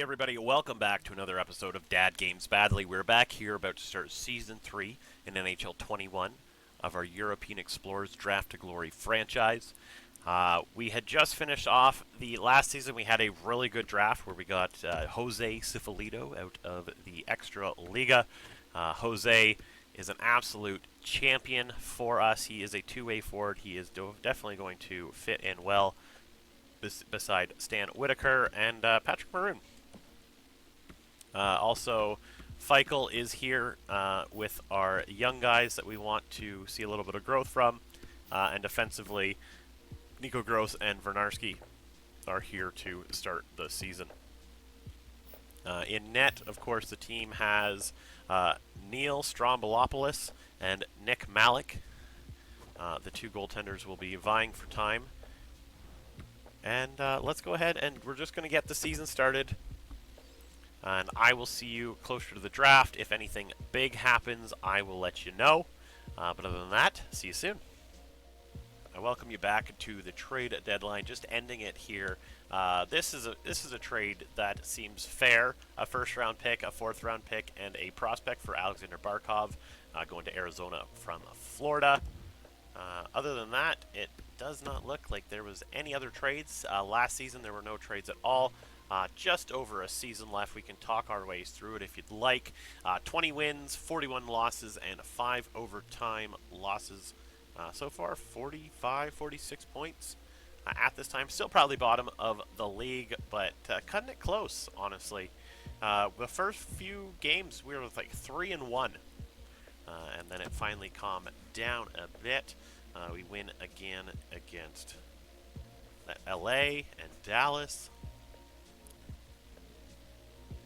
Hey everybody, welcome back to another episode of Dad Games Badly. We're back here about to start Season 3 in NHL 21 of our European Explorers Draft to Glory franchise. We had just finished off the last season. We had a really good draft where we got Jose Cifalito out of the Extra Liga. Jose is an absolute champion for us. He is a two-way forward. He is definitely going to fit in well beside Stan Whitaker and Patrick Maroon. Also, Feichel is here with our young guys that we want to see a little bit of growth from. And defensively, Nico Gross and Vernarski are here to start the season. In net, of course, the team has Neil Strombolopoulos and Nick Malik. The two goaltenders will be vying for time. And let's go ahead and we're just going to get the season started. And I will see you closer to the draft. If anything big happens, I will let you know. But other than that, see you soon. I welcome you back to the trade deadline. Just ending it here. This is a trade that seems fair. A first-round pick, a fourth-round pick, and a prospect for Alexander Barkov going to Arizona from Florida. Other than that, it does not look like there was any other trades. Last season, there were no trades at all. Just over a season left. We can talk our ways through it if you'd like. 20 wins, 41 losses, and 5 overtime losses. So far, 45, 46 points at this time. Still probably bottom of the league, but cutting it close, honestly. The first few games, we were like 3-1. And then it finally calmed down a bit. We win again against LA and Dallas.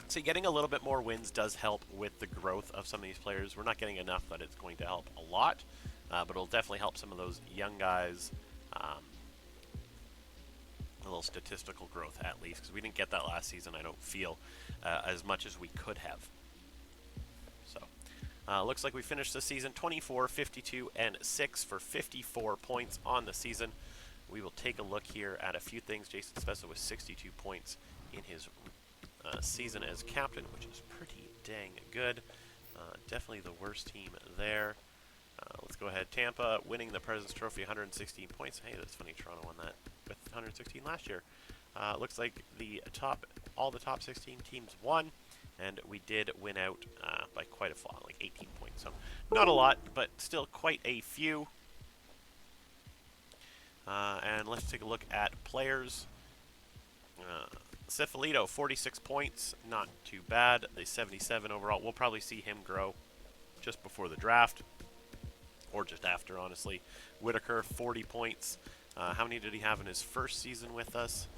So getting a little bit more wins does help with the growth of some of these players. We're not getting enough that it's going to help a lot, but it'll definitely help some of those young guys. A little statistical growth at least, because we didn't get that last season, I don't feel, as much as we could have. So, looks like we finished the season 24, 52, and 6 for 54 points on the season. We will take a look here at a few things. Jason Spezza with 62 points in his season as captain, which is pretty dang good. Definitely the worst team there. Let's go ahead. Tampa winning the President's Trophy, 116 points. Hey, that's funny. Toronto won that with 116 last year. Looks like all the top 16 teams won, and we did win out by quite a lot, like 18 points. So not a lot, but still quite a few. And let's take a look at players. Cifalito, 46 points, not too bad. The 77 overall. We'll probably see him grow just before the draft, or just after, honestly. Whitaker, 40 points. How many did he have in his first season with us?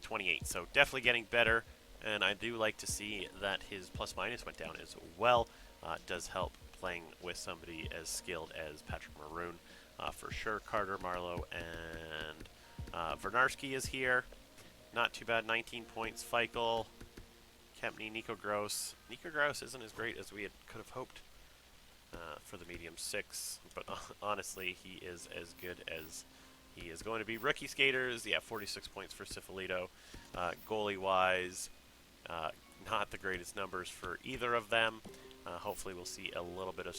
28. So definitely getting better, and I do like to see that his plus-minus went down as well. It does help playing with somebody as skilled as Patrick Maroon, for sure. Carter, Marlowe, and Vernarski is here. Not too bad, 19 points. Feichel, Kempney, Nico Gross. Nico Gross isn't as great as we could have hoped for the medium 6, but honestly, he is as good as he is going to be. Rookie skaters, yeah, 46 points for Cifalito. Goalie-wise, not the greatest numbers for either of them. Hopefully we'll see a little bit of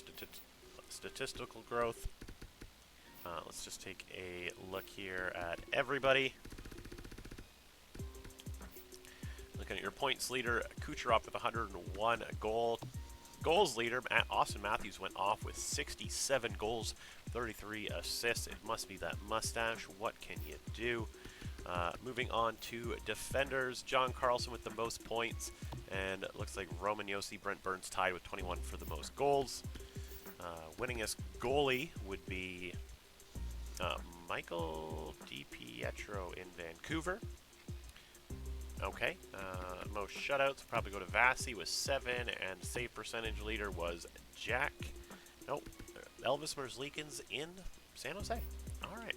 statistical growth. Let's just take a look here at everybody. Looking at your points leader, Kucherov with 101 goals leader. Austin Matthews went off with 67 goals, 33 assists. It must be that mustache. What can you do? Moving on to defenders, John Carlson with the most points, and it looks like Roman Josi, Brent Burns tied with 21 for the most goals. Winningest goalie would be Michael DiPietro in Vancouver. Okay, most shutouts probably go to Vasi with 7, and save percentage leader was Elvis Merzlikins in San Jose. All right,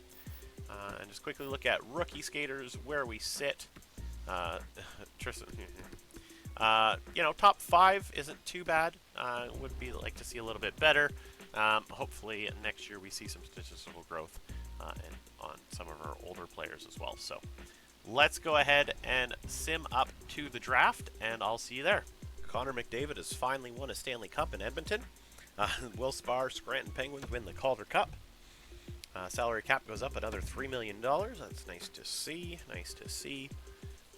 and just quickly look at rookie skaters where we sit. Tristan, top 5 isn't too bad. Would be like to see a little bit better. Hopefully next year we see some statistical growth and on some of our older players as well. So let's go ahead and sim up to the draft, and I'll see you there. Connor McDavid has finally won a Stanley Cup in Edmonton. Will Spar, Scranton Penguins win the Calder Cup. Salary cap goes up another $3 million. That's nice to see. Nice to see.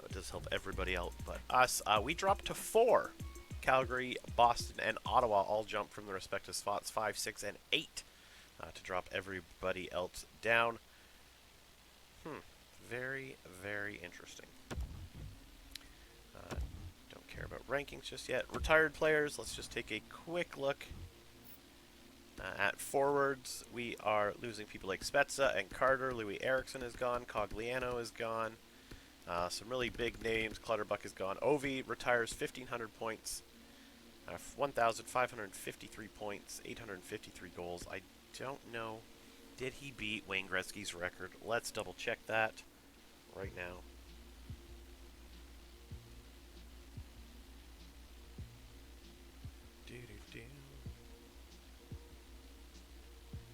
It does help everybody out but us. We dropped to 4. Calgary, Boston, and Ottawa all jump from their respective spots 5, 6, and 8 to drop everybody else down. Very, very interesting. Don't care about rankings just yet. Retired players, let's just take a quick look. At forwards, we are losing people like Spezza and Carter. Louis Eriksson is gone. Cogliano is gone. Some really big names. Clutterbuck is gone. Ovi retires 1,500 points. 1,553 points. 853 goals. I don't know. Did he beat Wayne Gretzky's record? Let's double check that right now.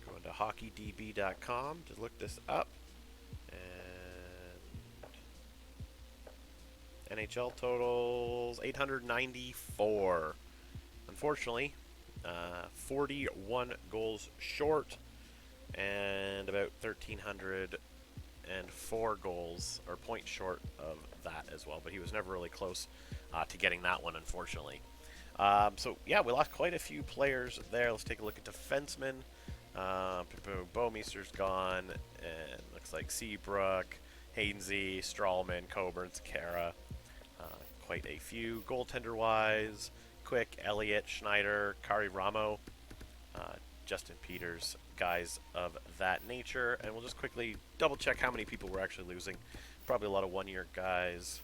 Going to hockeydb.com to look this up. And NHL totals 894. Unfortunately, 41 goals short and about 1,304 goals or points short of that as well. But he was never really close to getting that one, unfortunately. So, yeah, we lost quite a few players there. Let's take a look at defensemen. Bouwmeester's gone, and looks like Seabrook, Hainsey, Strawman, Coburn, Sakara. Quite a few. Goaltender-wise, Quick, Elliott, Schneider, Kari Ramo, Justin Peters, guys of that nature. And we'll just quickly double-check how many people we're actually losing. Probably a lot of one-year guys.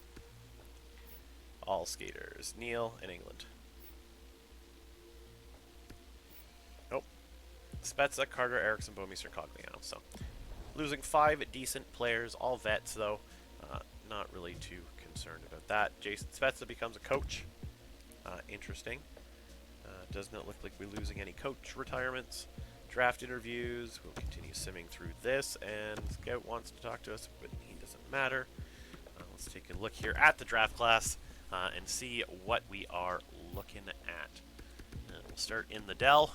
All skaters. Neil in England. Nope. Spezza, Carter, Eriksson, Bouwmeester, Cogliano. So, losing 5 decent players, all vets though. Not really too concerned about that. Jason Spezza becomes a coach. Interesting. Does not look like we're losing any coach retirements. Draft interviews. We'll continue simming through this. And Scout wants to talk to us, but he doesn't matter. Let's take a look here at the draft class and see what we are looking at. We'll start in the Dell.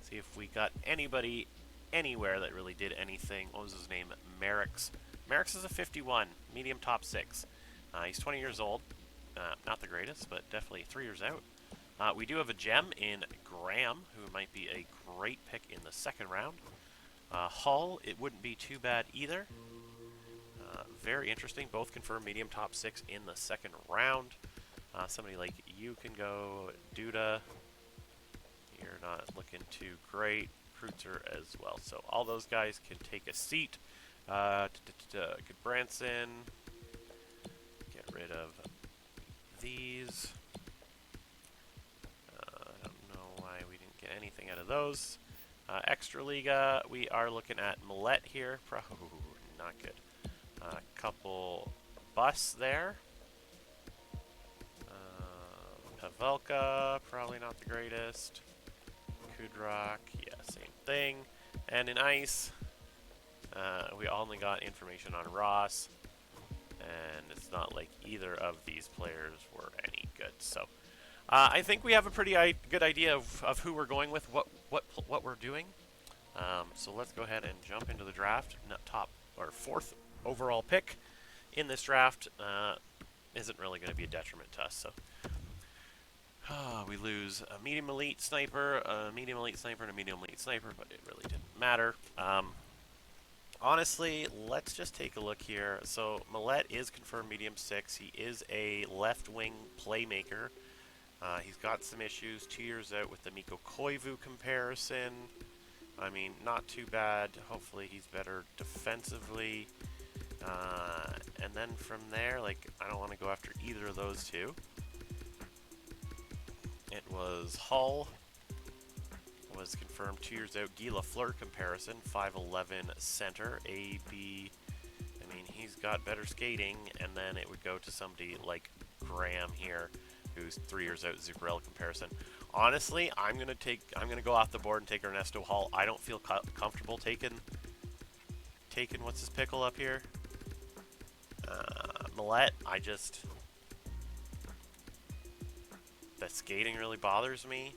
See if we got anybody anywhere that really did anything. What was his name? Merrick's. Merrick's is a 51, medium top 6. He's 20 years old. Not the greatest, but definitely 3 years out. We do have a gem in Graham, who might be a great pick in the second round. Hull, it wouldn't be too bad either. Very interesting. Both confirmed medium top 6 in the second round. Somebody like you can go. Duda, you're not looking too great. Kreutzer as well. So all those guys can take a seat. Good Branson. Get rid of these. I don't know why we didn't get anything out of those. Extraliga, we are looking at Millette here. Not good. Couple bus there. Pavelka, probably not the greatest. Kudrock, yeah, same thing. And in ice, we only got information on Ross, and it's not like either of these players were any good. So I think we have a pretty good idea of who we're going with, what we're doing. So let's go ahead and jump into the draft. Top or 4th overall pick in this draft isn't really going to be a detriment to us. So we lose a medium elite sniper, a medium elite sniper, and a medium elite sniper, but it really didn't matter. Honestly, let's just take a look here. So Millette is confirmed medium 6. He is a left wing playmaker. He's got some issues. 2 years out with the Mikko Koivu comparison. I mean, not too bad. Hopefully he's better defensively. And then from there, like, I don't want to go after either of those two. It was Hull. Was confirmed 2 years out. Guy Lafleur comparison. 5'11 center. AB. I mean, he's got better skating. And then it would go to somebody like Graham here, who's 3 years out. Zuccarello comparison. Honestly, I'm gonna go off the board and take Ernesto Hall. I don't feel comfortable taking what's his pickle up here. Millette, the skating really bothers me.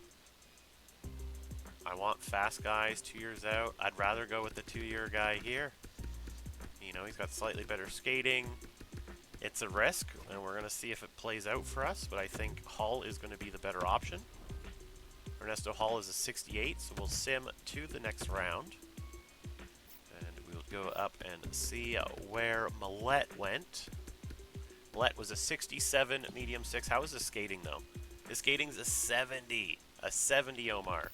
I want fast guys 2 years out. I'd rather go with the 2-year guy here. You know, he's got slightly better skating. It's a risk, and we're going to see if it plays out for us, but I think Hull is going to be the better option. Ernesto Hull is a 68, so we'll sim to the next round. And we'll go up and see where Millette went. Millette was a 67, medium 6. How is his skating, though? His skating's a 70. A 70, Omar.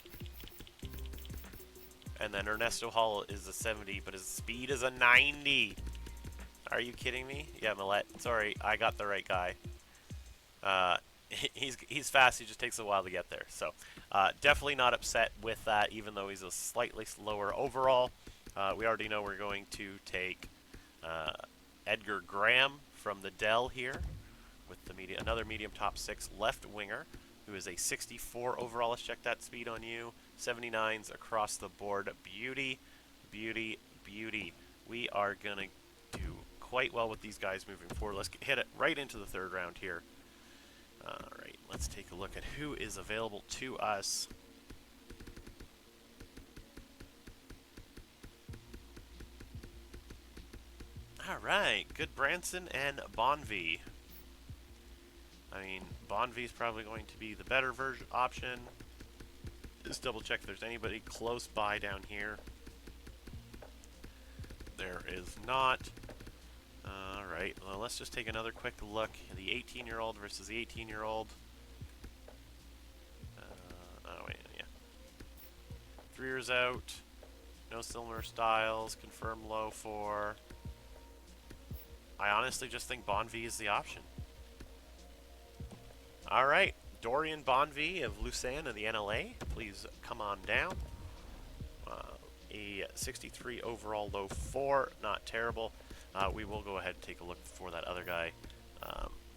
And then Ernesto Hull is a 70, but his speed is a 90. Are you kidding me? Yeah, Millette. Sorry, I got the right guy. He's fast. He just takes a while to get there. So definitely not upset with that, even though he's a slightly slower overall. We already know we're going to take Edgar Graham from the Dell here with the another medium top 6 left winger who is a 64 overall. Let's check that speed on you. 79s across the board. Beauty, beauty, beauty. We are going to do quite well with these guys moving forward. Let's hit it right into the third round here. Alright, let's take a look at who is available to us. Alright, good Branson and Bonvie. I mean, Bonvie's probably going to be the better option. Just double check if there's anybody close by down here. There is not. Alright, well, let's just take another quick look. The 18-year-old versus the 18-year-old. Oh, wait, yeah. 3 years out. No similar styles. Confirm low 4. I honestly just think Bonvie is the option. Alright, Dorian Bonvie of Lucerne in the NLA. Please come on down. A 63 overall, low 4. Not terrible. We will go ahead and take a look for that other guy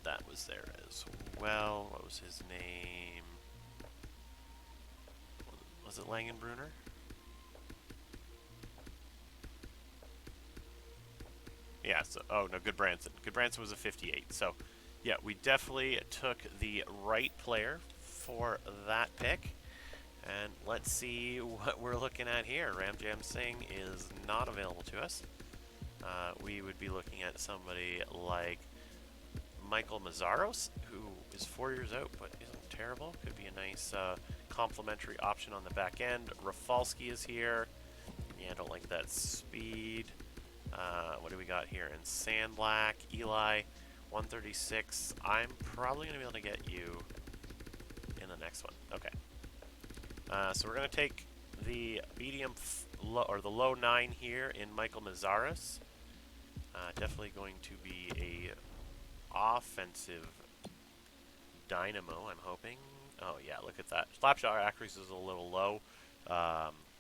that was there as well. What was his name? Was it Langenbrunner? Yeah, so, oh no, Good Branson. Good Branson was a 58. So, yeah, we definitely took the right player for that pick. And let's see what we're looking at here. Ramjam Singh is not available to us. We would be looking at somebody like Michael Mazzaros, who is 4 years out, but isn't terrible. Could be a nice complementary option on the back end. Rafalski is here. Yeah, I don't like that speed. What do we got here? And Sandlack, Eli, 136. I'm probably going to be able to get you in the next one. Okay. So we're going to take the medium or the low 9 here in Michael Mazzaros. Definitely going to be a offensive dynamo, I'm hoping. Oh yeah, look at that. Slapshot accuracy is a little low.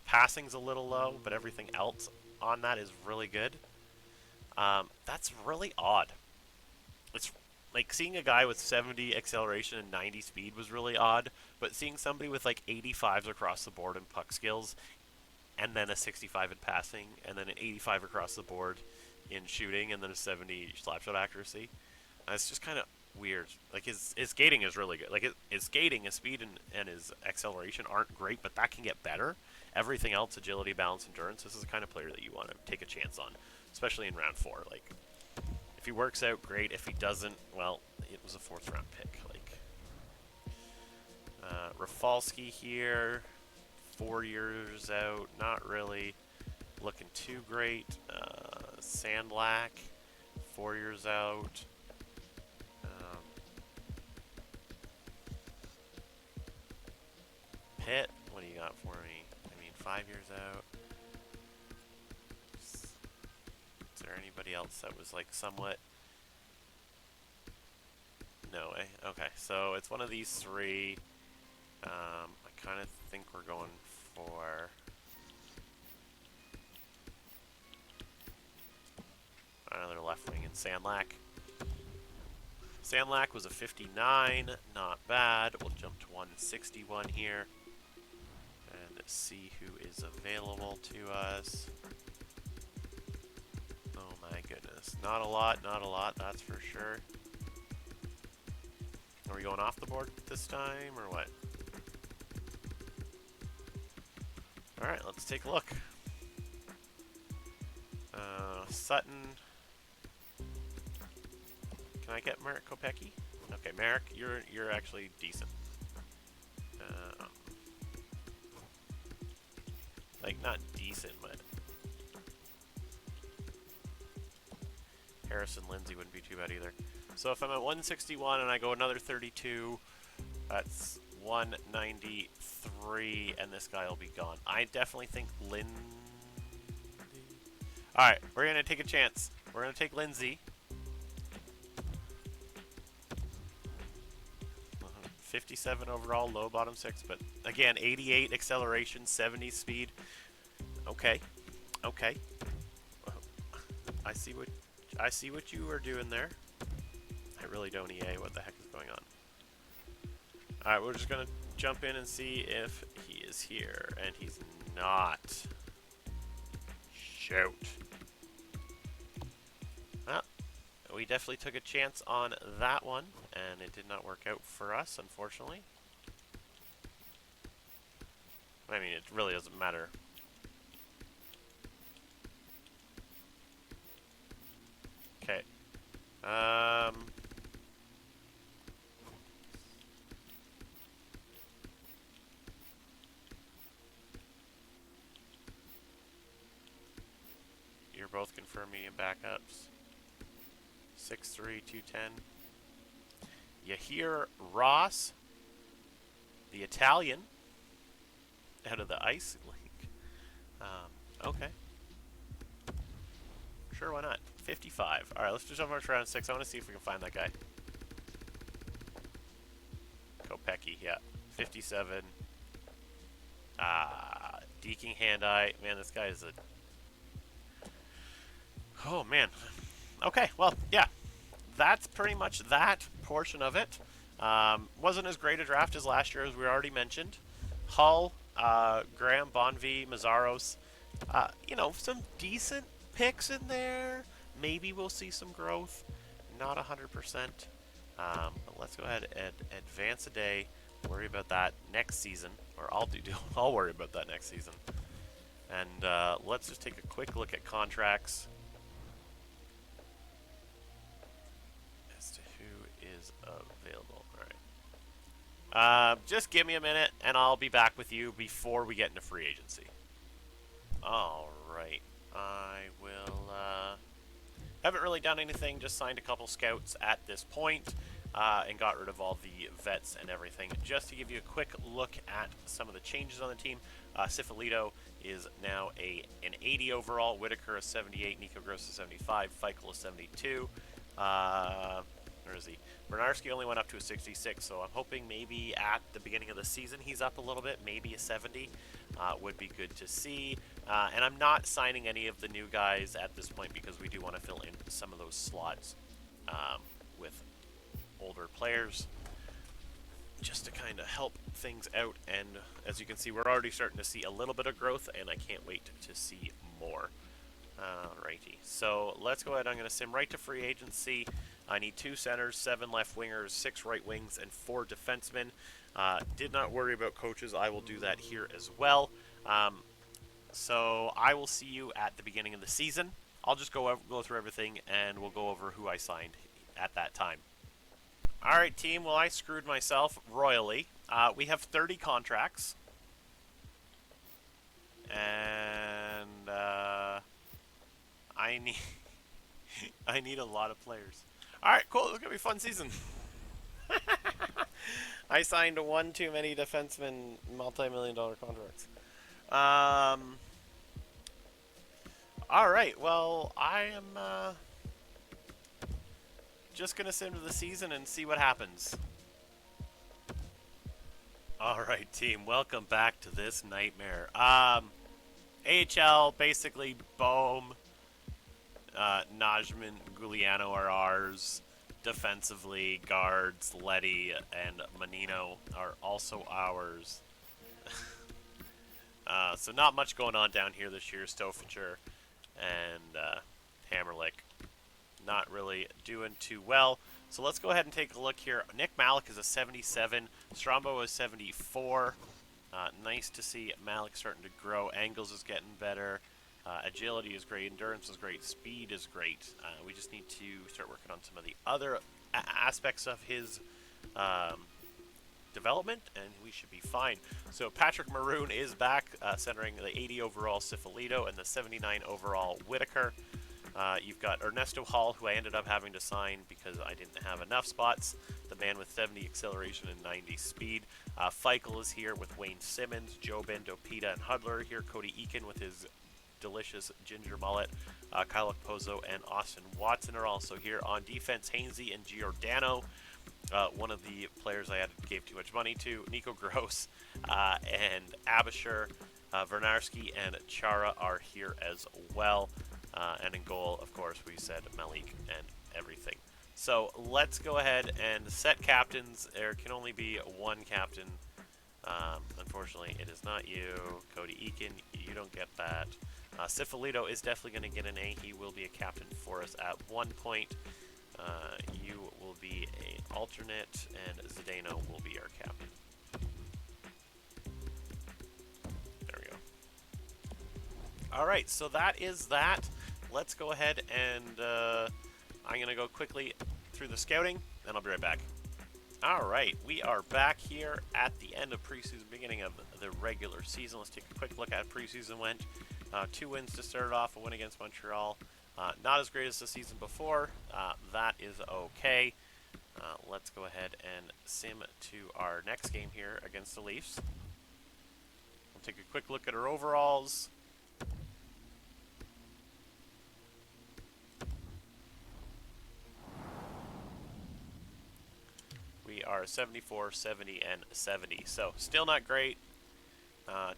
Passing's a little low, but everything else on that is really good. That's really odd. It's like seeing a guy with 70 acceleration and 90 speed was really odd, but seeing somebody with like 85s across the board in puck skills, and then a 65 in passing, and then an 85 across the board in shooting, and then a 70 slapshot accuracy, it's just kind of weird. Like his skating is really good. Like his skating, his speed, and his acceleration aren't great, but that can get better. Everything else, agility, balance, endurance, this is the kind of player that you want to take a chance on, especially in round 4. Like, if he works out, great. If he doesn't, well, it was a 4th round pick. Like, Rafalski here, 4 years out, not really looking too great. Sandlack, 4 years out. Pitt, what do you got for me? I mean, 5 years out. Is there anybody else that was like somewhat? No way. Okay, so it's one of these 3. I kind of think we're going for another left wing in Sandlack. Sandlack was a 59, not bad. We'll jump to 161 here and see who is available to us. Oh My goodness. Not a lot, that's for sure. Are we going off the board this time, or what? Alright, let's take a look. Sutton. Can I get Marek Kopecky? Okay, Marek, you're actually decent. Like, not decent, but Harrison Lindsay wouldn't be too bad either. So if I'm at 161 and I go another 32, that's 193, and this guy will be gone. I definitely think Lindsay. Alright, we're going to take a chance. We're going to take Lindsay. 57 overall, low bottom 6, but again, 88 acceleration, 70 speed. Okay. Okay. I see what you are doing there. I really don't EA what the heck is going on. Alright, we're just gonna jump in and see if he is here, and he's not. Shoot. Well, we definitely took a chance on that one, and it did not work out for us, unfortunately. I mean, it really doesn't matter. Okay. You're both confirming in backups. 6'3", 210. Yahir Ross, the Italian, out of the Ice League. Okay. Sure, why not? 55. Alright, let's just jump over to round 6. I want to see if we can find that guy. Kopecky, yeah. 57. Deking Hand-Eye. Man, this guy is a... Oh, man. Okay, well, yeah. That's pretty much that portion of it. Wasn't as great a draft as last year, as we already mentioned. Hull, Graham, Bonvi, Mazzaros. You know, some decent picks in there. Maybe we'll see some growth. Not 100%. But let's go ahead and advance a day. Worry about that next season. Or I'll worry about that next season. And let's just take a quick look at contracts. As to who is available. Alright. Just give me a minute, and I'll be back with you before we get into free agency. Alright. I will... haven't really done anything, just signed a couple scouts at this point, and got rid of all the vets and everything. Just to give you a quick look at some of the changes on the team, Sifilito is now an 80 overall, Whitaker a 78, Nico Gross a 75, Feichel a 72. Where is he? Bernarski only went up to a 66, so I'm hoping maybe at the beginning of the season he's up a little bit, maybe a 70. Would be good to see. And I'm not signing any of the new guys at this point because we do want to fill in some of those slots with older players just to kind of help things out. And as you can see, we're already starting to see a little bit of growth, and I can't wait to see more. Alrighty, so let's go ahead. I'm going to sim right to free agency. I need 2 centers, 7 left wingers, 6 right wings, and 4 defensemen. Did not worry about coaches. I will do that here as well. So I will see you at the beginning of the season. I'll just go through everything, and we'll go over who I signed at that time. Alright, team. Well, I screwed myself royally. We have 30 contracts. And I need a lot of players. Alright, cool. It's going to be a fun season. I signed one too many defensemen multi-million-dollar contracts. Alright, well, I am just going to sim to the season and see what happens. Alright, team. Welcome back to this nightmare. AHL, basically, Bohm, Najman, Giuliano are ours. Defensively, guards, Letty, and Menino are also ours. So not much going on down here this year. Stofinger and Hammerlick not really doing too well. So let's go ahead and take a look here. Nick Malik is a 77. Strombo is 74. Nice to see Malik starting to grow. Angles is getting better. Agility is great. Endurance is great. Speed is great. We just need to start working on some of the other aspects of his development, and we should be fine. So Patrick Maroon is back, centering the 80 overall Cifalito and the 79 overall Whitaker. You've got Ernesto Hall, who I ended up having to sign because I didn't have enough spots. The man with 70 acceleration and 90 speed. Feichel is here with Wayne Simmons, Jobin, Dopita, and Hudler here. Cody Eakin with his delicious ginger mullet. Kyle Pozo and Austin Watson are also here. On defense, Hainsey and Giordano. One of the players I gave too much money to, Nico Gross, and Abisher, Vernarski, and Chara are here as well. And in goal, of course, we said Malik and everything. So let's go ahead and set captains. There can only be one captain. Unfortunately, it is not you. Cody Eakin, you don't get that. Cifalito is definitely going to get an A. He will be a captain for us at one point. You will be an alternate, and Zdeno will be our captain. There we go. Alright, so that is that. Let's go ahead and I'm going to go quickly through the scouting, and I'll be right back. Alright, we are back here at the end of preseason, beginning of the regular season. Let's take a quick look at how preseason went. 2 wins to start it off, a win against Montreal. Not as great as the season before. That is okay. Let's go ahead and sim to our next game here against the Leafs. We'll take a quick look at our overalls. We are 74, 70, and 70. So still not great.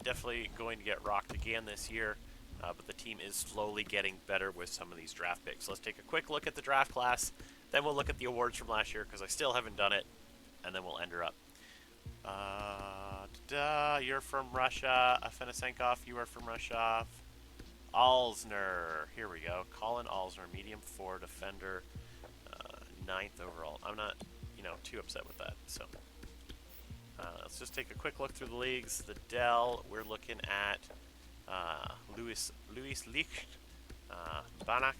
Definitely going to get rocked again this year. But the team is slowly getting better with some of these draft picks. So let's take a quick look at the draft class. Then we'll look at the awards from last year because I still haven't done it. And then we'll end her up. You're from Russia. Afanasenkov, you are from Russia. Alzner. Here we go. Colin Alzner, medium 4 defender. 9th overall. I'm not, too upset with that. So let's just take a quick look through the leagues. The Dell, we're looking at Louis Licht, Banach,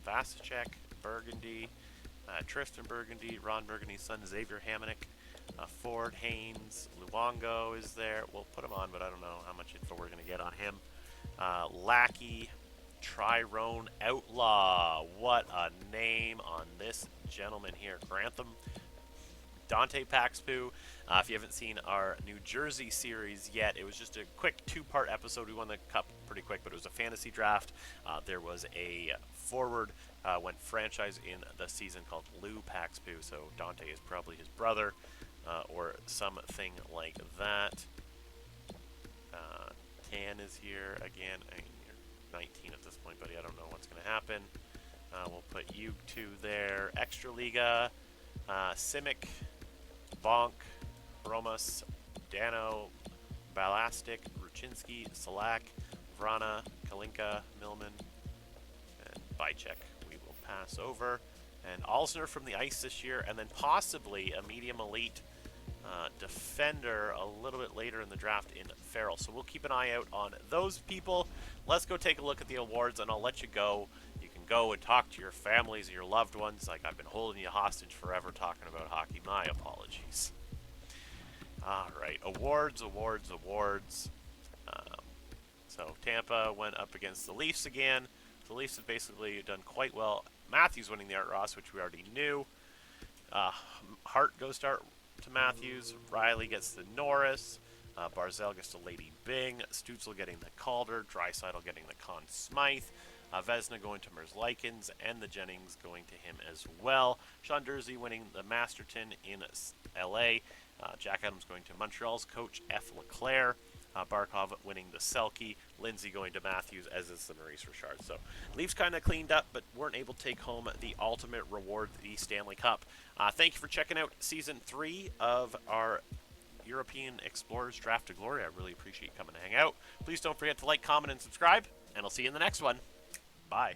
Vasicek, Burgundy, Tristan Burgundy, Ron Burgundy's son Xavier Hamonic, Ford Haynes, Luongo is there. We'll put him on, but I don't know how much info we're going to get on him. Lackey, Tyrone Outlaw. What a name on this gentleman here. Grantham. Dante Paxpoo. If you haven't seen our New Jersey series yet, it was just a quick 2-part episode. We won the cup pretty quick, but it was a fantasy draft. There was a forward went franchise in the season called Lou Paxpoo, so Dante is probably his brother or something like that. Tan is here again. You're 19 at this point, buddy. I don't know what's going to happen. We'll put you two there. Extra Liga, Simic, Bonk, Romas, Dano, Balastic, Ruchinski, Salak, Vrana, Kalinka, Millman, and Bychek. We will pass over. And Alzner from the ice this year, and then possibly a medium elite defender a little bit later in the draft in Farrell. So we'll keep an eye out on those people. Let's go take a look at the awards, and I'll let you go. You can go and talk to your families and your loved ones. Like, I've been holding you hostage forever talking about hockey. My apologies. All right, awards. So Tampa went up against the Leafs again. The Leafs have basically done quite well. Matthews winning the Art Ross, which we already knew. Hart goes to Matthews. Riley gets the Norris. Barzell gets the Lady Bing. Stutzel getting the Calder. Draisaitl getting the Conn Smythe. Vesna going to Merzlikins, and the Jennings going to him as well. Sean Dursey winning the Masterton in LA. Jack Adams going to Montreal's coach F. Leclerc. Barkov winning the Selke. Lindsay going to Matthews, as is the Maurice Richard. So Leafs kind of cleaned up, but weren't able to take home the ultimate reward, the Stanley Cup. Thank you for checking out Season 3 of our European Explorers Draft to Glory. I really appreciate you coming to hang out. Please don't forget to like, comment, and subscribe, and I'll see you in the next one. Bye.